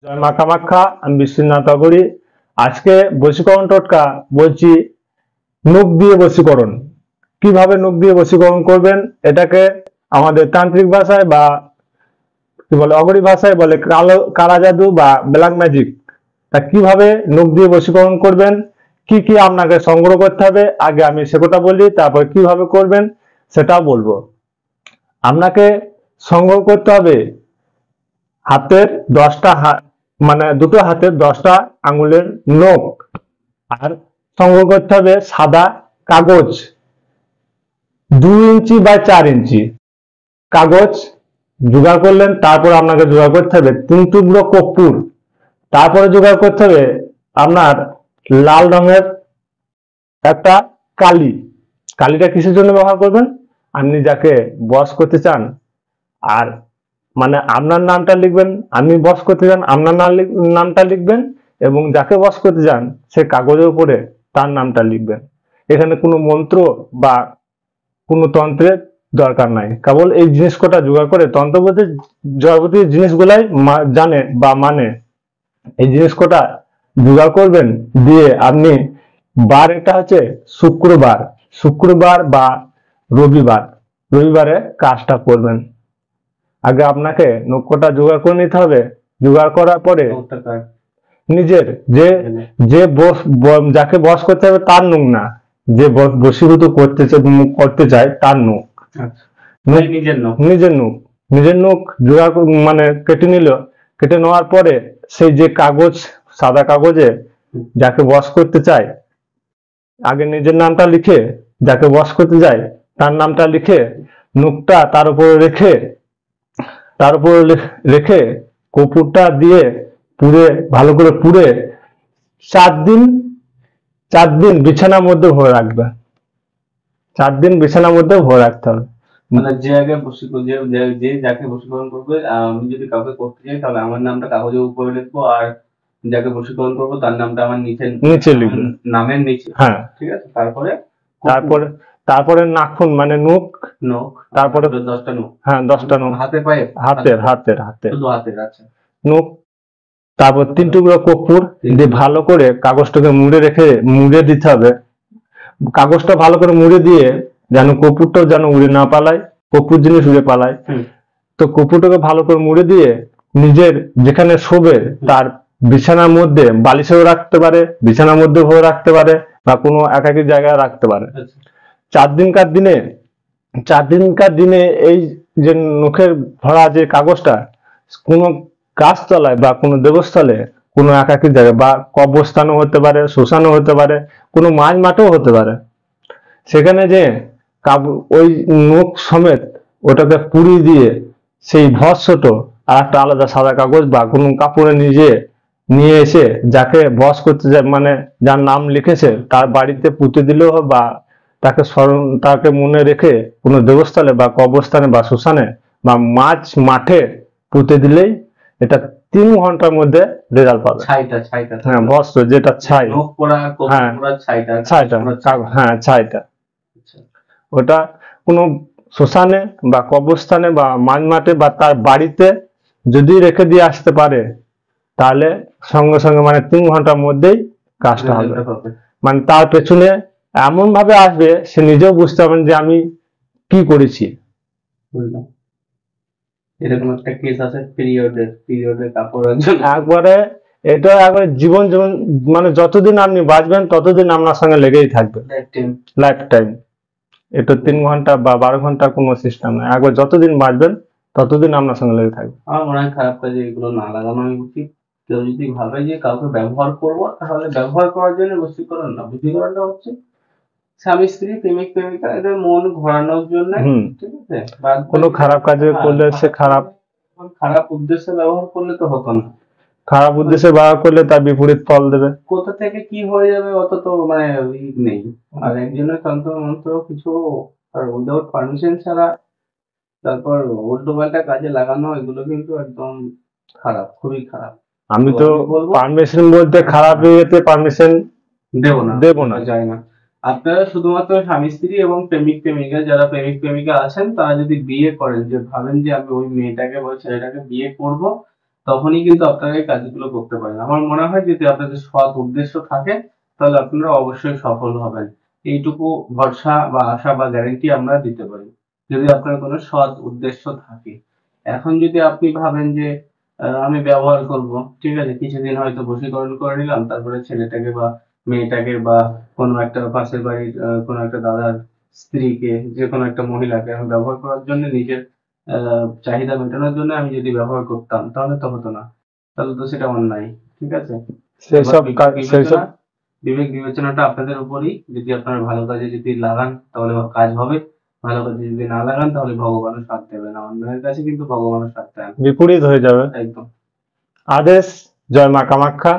জয় মা কামাখ্যা। আমি বিশ্বনাথ আগরি। আজকে বশীকরণ টোটকা বলছি। নখ দিয়ে বশীকরণ, কিভাবে নখ দিয়ে বশীকরণ করবেন। এটাকে আমাদের তান্ত্রিক ভাষায় বা কি বলে অগরি ভাষায় বলে কালো কালা জাদু বা ব্ল্যাক ম্যাজিক। তা কিভাবে নখ দিয়ে বশীকরণ করবেন, কি কি আপনাকে সংগ্রহ করতে হবে, আগে আমি সে কথা বলি, তারপর কিভাবে করবেন সেটাও বলবো। আপনাকে সংগ্রহ করতে হবে হাতের 10টা মানে দুটো হাতের 10টা আঙুলের নখ, আর সংগ্রহ করতে হবে সাদা কাগজ 2 ইঞ্চি বা 4 ইঞ্চি কাগজ জোগাড় করলেন। তারপর আপনাকে জোগাড় করতে হবে 3 টুকরো কর্পূর। তারপরে জোগাড় করতে হবে আপনার লাল রঙের একটা কালি। কালিটা কিসের জন্য ব্যবহার করবেন, আপনি যাকে বশ করতে চান, আর মানে আপনার নামটা লিখবেন। আপনি বশ করতে চান আপনার নামটা লিখবেন, এবং যাকে বশ করতে চান সে কাগজের উপরে তার নামটা লিখবেন। এখানে কোনো মন্ত্র বা কোনো তন্ত্রের দরকার নাই, কেবল এই জিনিস কটা জোগাড় করে তন্ত্র বলতে যাবতীয় জিনিসগুলাই জানে বা মানে। এই জিনিস কটা জোগাড় করবেন, দিয়ে আপনি বার এটা হচ্ছে শুক্রবার, শুক্রবার বা রবিবার, রবিবারে কাজটা করবেন। আগে আপনাকে নৌকোটা জোগাড় করে নিতে হবে। জোগাড় করার পরে নিজের যে যে যাকে বশ করতে হবে তার নখ না, যে বশীভূত করতে চায় তার নখ। নিজের নখ জোগাড় মানে কেটে নিল। কেটে নেওয়ার পরে সেই যে কাগজ, সাদা কাগজে যাকে বশ করতে চায়, আগে নিজের নামটা লিখে, যাকে বশ করতে যায় তার নামটা লিখে, নখটা তার উপরে রেখে কর্পূরটা দিয়ে পুড়ে ভালো করে পুড়ে 4 দিন বিছানার মধ্যে ভরে রাখবে। 4 দিন বিছানার মধ্যে ভরে রাখতে হবে। মানে যে আগে যে যাকে বশীকরণ করবে, আমি যদি কাউকে করতে চাই তাহলে আমার নামটা কাগজের উপরে লিখবো, আর যাকে বশীকরণ করবো তার নামটা আমার নিচে লিখবো, নামের নিচে। হ্যাঁ, ঠিক আছে। তারপরে তারপরে নাখুন মানে নখ, তারপরে 10টা নখ। হ্যাঁ 10টা নখ হাতে পায়ে হাতের শুধু হাতের। আচ্ছা, নখ। তারপর 3 টুকরো কর্পূর দিয়ে ভালো করে কাগজটাকে মুড়ে দিতে হবে। কাগজটা ভালো করে মুড়ে দিয়ে যেন কর্পূরটাও যেন উড়ে না পালায়, কর্পূর জিনিস উড়ে পালায়। তো কর্পূরটাকে ভালো করে মুড়ে দিয়ে নিজের যেখানে শোবে তার বিছানার মধ্যে, বালিশেও রাখতে পারে, বিছানার মধ্যে ভরে রাখতে পারে, বা কোনো একাকী জায়গায় রাখতে পারে। 4 দিনকার দিনে এই যে নখের ভরা যে কাগজটা কোনো গাছতলায় বা কোনো দেবস্থলে, কোনো একাকী জায়গায় বা কবরস্থানও হতে পারে, শ্মশানও হতে পারে, কোনো মাঝ মাঠেও হতে পারে, সেখানে যে ওই নখ সমেত ওটাকে পুড়িয়ে দিয়ে সেই ভস্মটো আর একটা আলাদা সাদা কাগজ বা কোনো কাপড়ে নিয়ে এসে যাকে বশ করতে যায়, মানে যার নাম লিখেছে তার বাড়িতে পুঁতে দিলেও হয়, বা তাকে মনে রেখে কোনো দেবস্থলে বা কবরস্থানে বা শ্মশানে বা মাঠে পুঁতে দিলেই এটা 3 ঘন্টার মধ্যে রেজাল্ট পাবে। হ্যাঁ, বস্ত্র যেটা ছাই, ছাইটা ওটা কোনো শ্মশানে বা কবরস্থানে বা মাঠে বা তার বাড়িতে যদি রেখে দিয়ে আসতে পারে, তাহলে সঙ্গে সঙ্গে মানে 3 ঘন্টার মধ্যেই কাজটা হবে। মানে তার পেছনে এমন ভাবে আসবে সে নিজেও বুঝতে পারবেন যে আমি কি করেছি। এরকম একটা কেস আছে পিরিয়ডের কাপড়ের জন্য। একবারে এটা একবারে জীবন মানে যতদিন আপনি বাঁচবেন ততদিন আপনার সঙ্গে লেগেই থাকবে, লাইফ টাইম। এটা 3 ঘন্টা বা 12 ঘন্টা কোনো সিস্টেম না, একবার যতদিন বাঁচবেন ততদিন আপনার সঙ্গে লেগে থাকবে। আমার মনে হয় খারাপ কাজে এগুলো না লাগানোই উচিত। কেউ যদি ভাবে যে কাউকে ব্যবহার করবো, তাহলে ব্যবহার করার জন্য বশীকরণ না, বশীকরণটা হচ্ছে স্বামী স্ত্রী প্রেমিক প্রেমিকা এদের মন ঘোরানোর জন্য। ঠিক আছে, কোনো খারাপ কাজে করলে সে খারাপ উদ্দেশ্যে ব্যবহার করলে তো হতো না। খারাপ উদ্দেশ্যে ব্যবহার করলে তার বিপরীত ফল দেবে। কোথা থেকে কি হয়ে যাবে অত তো মানে নেই। আর একজনের তন্ত্র মন্ত্র কিছু আর উইদাউট পারমিশন ছাড়া তারপর উল্টো পাল্টা কাজে লাগানো, এগুলো কিন্তু একদম খারাপ, খুবই খারাপ। আমি তো পারমিশন বলতে খারাপ ইয়েতে পারমিশন দেব না, যায় না। আপনারা শুধুমাত্র স্বামী স্ত্রী এবং প্রেমিক প্রেমিকা, যারা প্রেমিক প্রেমিকা আছেন, তারা যদি বিয়ে করেন, যে ভাবেন যে আমি ওই মেয়েটাকে বা ছেলেটাকে বিয়ে করব, তখনই কিন্তু আপনারা এই কাজগুলো করতে পারেন। আমার মনে হয় যদি আপনাদের সৎ উদ্দেশ্য থাকে তাহলে আপনারা অবশ্যই সফল হবেন। এইটুকু ভরসা বা আশা বা গ্যারান্টি আমরা দিতে পারি। যদি আপনার কোনো সৎ উদ্দেশ্য থাকে। এখন যদি আপনি ভাবেন যে আমি ব্যবহার করব, ঠিক আছে? কিছুদিন হয়তো বশীকরণ করে নিলাম, তারপরে ছেলেটাকে বা মেয়েটাকে বা কোনো একটা পাশের বাড়ির কোনো একটা দাদার স্ত্রীকে, যেকোনো একটা মহিলাকে আমি ব্যবহার করার জন্য নিজের চাহিদা মেটানোর জন্য আমি যদি ব্যবহার করতাম তাহলে তো হতো না। তাহলে তো সেটা অন্যায়। ঠিক আছে? এবার সেসব কাজ সেসব বিবেক বিবেচনাটা আপনাদের উপরই। যদি আপনারা ভালো কাজে যদি লাগান তাহলে কাজ হবে। ভালো কাজে যদি না লাগান তাহলে ভগবানও সাথ দেবে না। অন্যায়ের কাছে কিন্তু ভগবানও সাথ দেয় না। বিপরীত হয়ে যাবে। একদম। আদেশ, জয় মা কামাখ্যা।